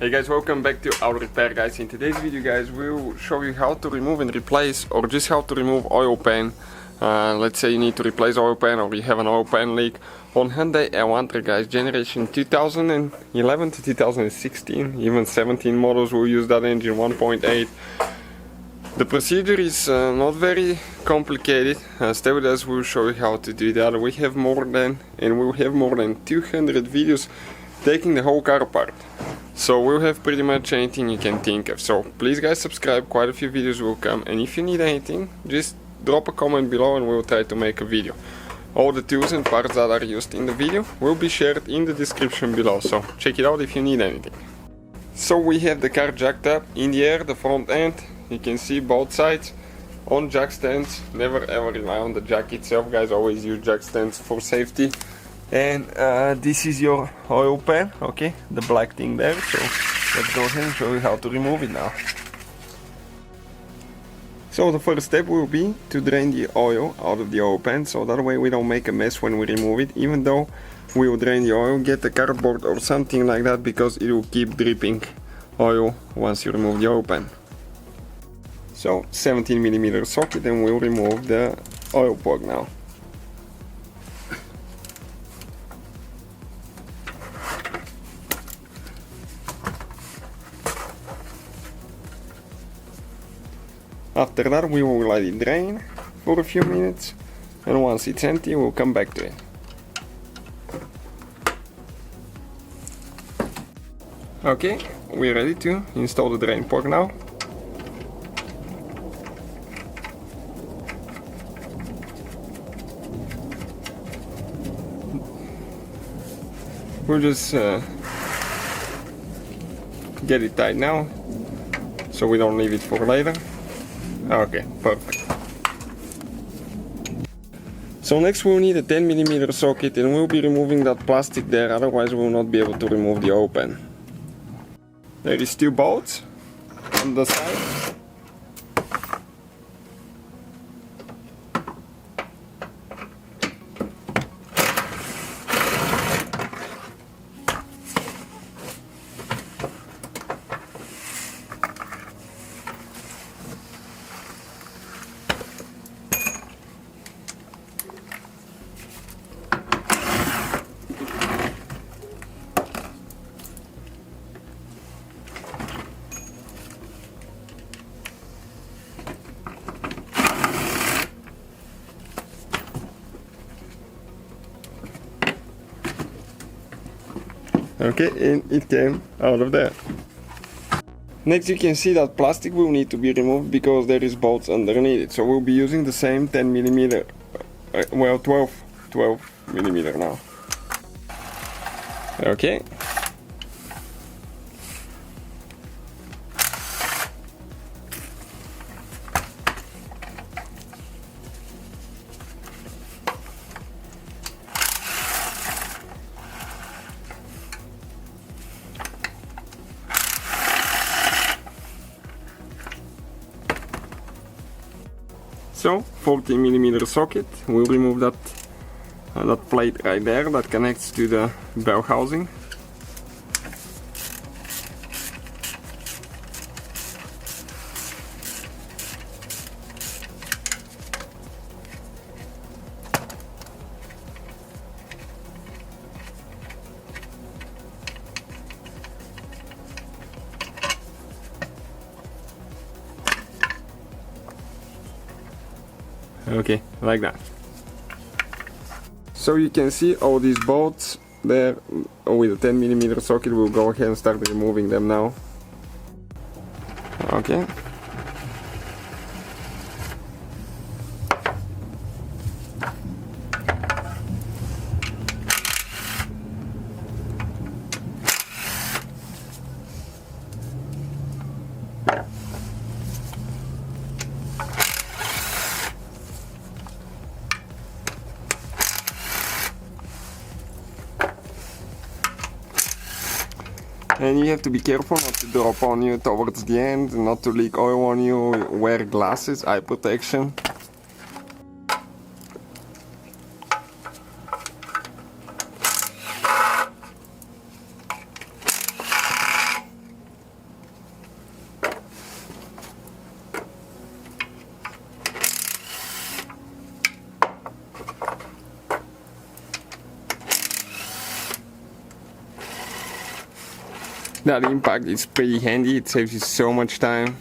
Hey guys, welcome back to Auto Repair guys. In today's video guys, we'll show you how to remove and replace, or just how to remove oil pan. Let's say you need to replace oil pan, or you have an oil pan leak on Hyundai Elantra guys, generation 2011 to 2016, even 17 models will use that engine, 1.8. The procedure is not very complicated. Stay with us, we'll show you how to do that. We have more than 200 videos taking the whole car apart. So we'll have pretty much anything you can think of. So please guys subscribe, quite a few videos will come, and if you need anything, just drop a comment below and we'll try to make a video. All the tools and parts that are used in the video will be shared in the description below, so check it out if you need anything. So we have the car jacked up in the air, the front end, you can see both sides on jack stands. Never ever rely on the jack itself guys, always use jack stands for safety. And this is your oil pan, okay, the black thing there. So let's go ahead and show you how to remove it now. So the first step will be to drain the oil out of the oil pan, so that way we don't make a mess when we remove it. Even though we will drain the oil, get a cardboard or something like that, because it will keep dripping oil once you remove the oil pan. So 17mm socket, and we'll remove the oil plug now. After that we will let it drain for a few minutes, and once it's empty we'll come back to it. Okay, we're ready to install the drain plug now. We'll just get it tight now, so we don't leave it for later. Okay, perfect. So next we'll need a 10mm socket, and we'll be removing that plastic there, otherwise we will not be able to remove the oil pan. There is 2 bolts on the side. Okay, and it came out of there. Next you can see that plastic will need to be removed because there is bolts underneath it. So we'll be using the same 10mm, well 12mm now. Okay. So 14mm socket, we'll remove that plate right there that connects to the bell housing. Okay, like that. So you can see all these bolts there with a 10mm socket. We'll go ahead and start removing them now. Okay. And you have to be careful not to drop on you towards the end, not to leak oil on you, wear glasses, eye protection. That impact is pretty handy, it saves you so much time.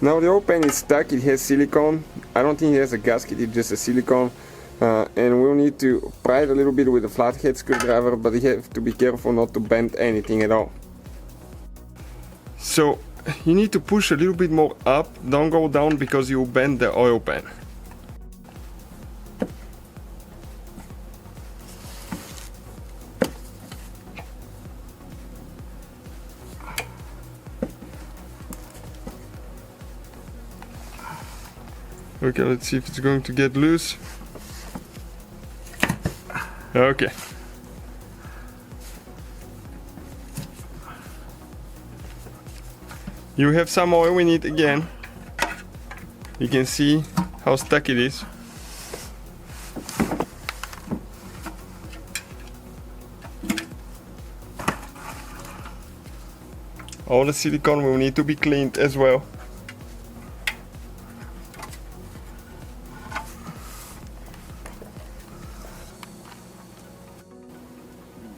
Now the oil pan is stuck, it has silicone. I don't think it has a gasket, it's just a silicone. And we'll need to pry it a little bit with a flathead screwdriver, but you have to be careful not to bend anything at all. So you need to push a little bit more up, don't go down because you bend the oil pan. Okay, let's see if it's going to get loose. Okay. You have some oil in it again. You can see how stuck it is. All the silicone will need to be cleaned as well.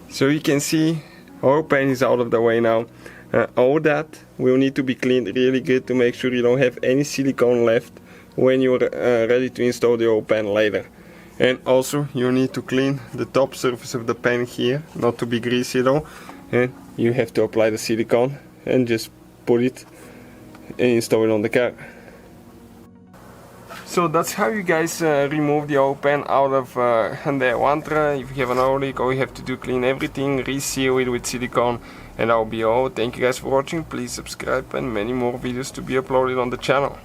So you can see our pan is out of the way now. All that will need to be cleaned really good to make sure you don't have any silicone left when you're ready to install the oil pan later. And also you need to clean the top surface of the pan here, not to be greasy at all. And you have to apply the silicone and just put it and install it on the car. So that's how you guys remove the oil pan out of Hyundai Elantra. If you have an oil leak, all you have to do, clean everything, reseal it with silicone, and that'll be all. Thank you guys for watching. Please subscribe and many more videos to be uploaded on the channel.